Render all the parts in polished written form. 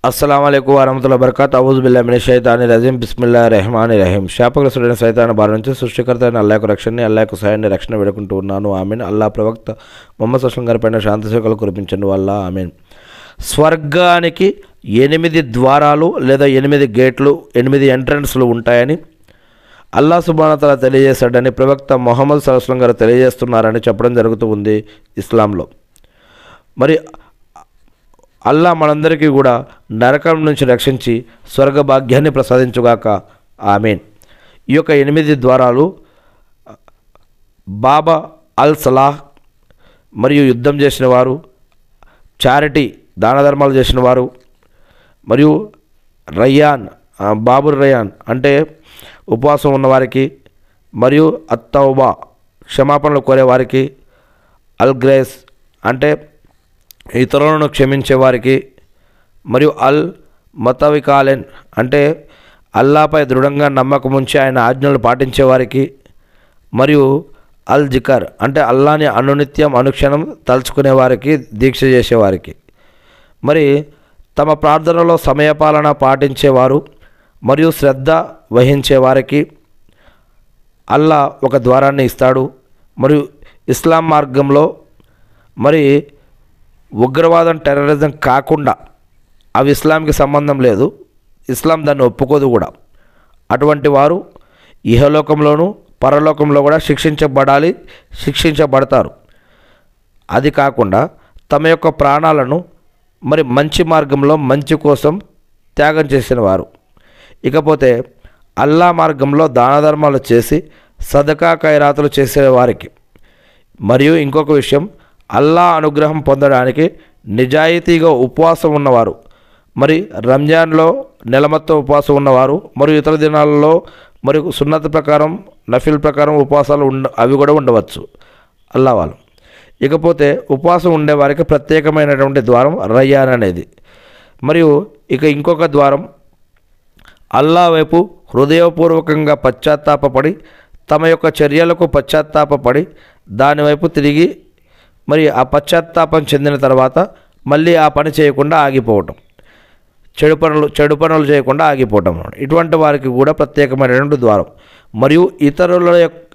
అస్సలాముఅలైకుం వరహమతుల్లాహి వబరకాతుహు అవుజు బిల్లాహి మినష్ షైతానిర్ రజీం బిస్మిల్లాహిర్ రహమానిర్ రహీం. శాపగ్రస్తుడైన సైతాన్ బారి నుంచి సృష్టికర్త అయిన అల్లాహ్కు రక్షణని, అల్లాహ్కు సహాయాన్ని, రక్షణ వేడుకుంటూ ఉన్నాను. ఆమీన్. అల్లాహ్ ప్రవక్త ముహమ్మద్ సల్లల్లాహు గారి పైన శాంతి సేవలు కురిపించండి వల్ల ఆమీన్. స్వర్గానికి 8 ద్వారాలు లేదా 8 గేట్లు, 8 ఎంట్రన్స్లు ఉంటాయని అల్లాహ్ సుబ్హానహు వ తఆలా తెలియజేశాడని ప్రవక్త ముహమ్మద్ సల్లల్లాహు అలైహి గారు తెలియజేస్తున్నారని చెప్పడం జరుగుతూ ఉంది ఇస్లాంలో. మరి అల్లా మనందరికీ కూడా నరకం నుంచి రక్షించి స్వర్గ భాగ్యాన్ని ప్రసాదించుగాక ఆమీన్. ఈ యొక్క 8 ద్వారాలు బాబా అల్ సలాహ్ మరియు యుద్ధం చేసిన వారు, చారిటీ దాన ధర్మాలు చేసిన వారు, మరియు రయ్యాన్ బాబుర్ రయ్యాన్ అంటే ఉపవాసం ఉన్నవారికి, మరియు అత్తౌబా క్షమాపణలు కోరేవారికి, అల్ గ్రేస్ అంటే ఇతరులను క్షమించేవారికి, మరియు అల్ మతవికాలెన్ అంటే అల్లాపై దృఢంగా నమ్మకం ఉంచి ఆయన ఆజ్ఞలు పాటించేవారికి, మరియు అల్ జికర్ అంటే అల్లాని అనునిత్యం అనుక్షణం తలుచుకునేవారికి, దీక్ష చేసేవారికి, మరి తమ ప్రార్థనలో సమయపాలన పాటించేవారు మరియు శ్రద్ధ వహించేవారికి అల్లా ఒక ద్వారాన్ని ఇస్తాడు. మరియు ఇస్లాం మార్గంలో మరి ఉగ్రవాదం, టెర్రరిజం కాకుండా అవి ఇస్లాంకి సంబంధం లేదు, ఇస్లాం దాన్ని ఒప్పుకోదు కూడా. అటువంటి వారు ఇహలోకంలోనూ పరలోకంలో కూడా శిక్షించబడతారు. అది కాకుండా తమ యొక్క ప్రాణాలను మరి మంచి మార్గంలో మంచి కోసం త్యాగం చేసిన వారు, ఇకపోతే అల్లా మార్గంలో దాన ధర్మాలు చేసి సదకా ఖైరాతులు చేసేవారికి, మరియు ఇంకొక విషయం అల్లా అనుగ్రహం పొందడానికి నిజాయితీగా ఉపవాసం ఉన్నవారు, మరి రంజాన్లో నెల మొత్తం ఉపవాసం ఉన్నవారు, మరియు ఇతర దినాలలో మరి సున్నత ప్రకారం నఫిల్ ప్రకారం ఉపవాసాలు అవి కూడా ఉండవచ్చు అల్లా వాళ్ళు. ఇకపోతే ఉపవాసం ఉండేవారికి ప్రత్యేకమైనటువంటి ద్వారం రయ్యాన్ అనేది. మరియు ఇంకొక ద్వారం అల్లా వైపు హృదయపూర్వకంగా పశ్చాత్తాపపడి తమ యొక్క చర్యలకు పశ్చాత్తాపపడి దానివైపు తిరిగి మరి ఆ పశ్చాత్తాపం చెందిన తర్వాత మళ్ళీ ఆ పని చేయకుండా ఆగిపోవటం, చెడు పనులు చేయకుండా ఆగిపోవటం, ఇటువంటి వారికి కూడా ప్రత్యేకమైనటువంటి ద్వారం. మరియు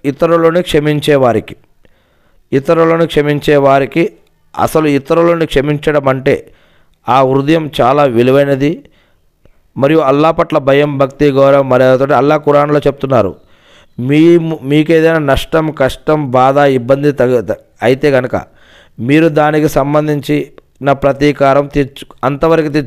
ఇతరులను క్షమించే వారికి అసలు ఇతరులను క్షమించడం అంటే ఆ హృదయం చాలా విలువైనది. మరియు అల్లా పట్ల భయం, భక్తి, గౌరవం, మర్యాదతో అల్లా ఖురాన్లో చెప్తున్నారు, మీకేదైనా నష్టం, కష్టం, బాధ, ఇబ్బంది అయితే కనుక మీరు దానికి సంబంధించిన ప్రతీకారం అంతవరకు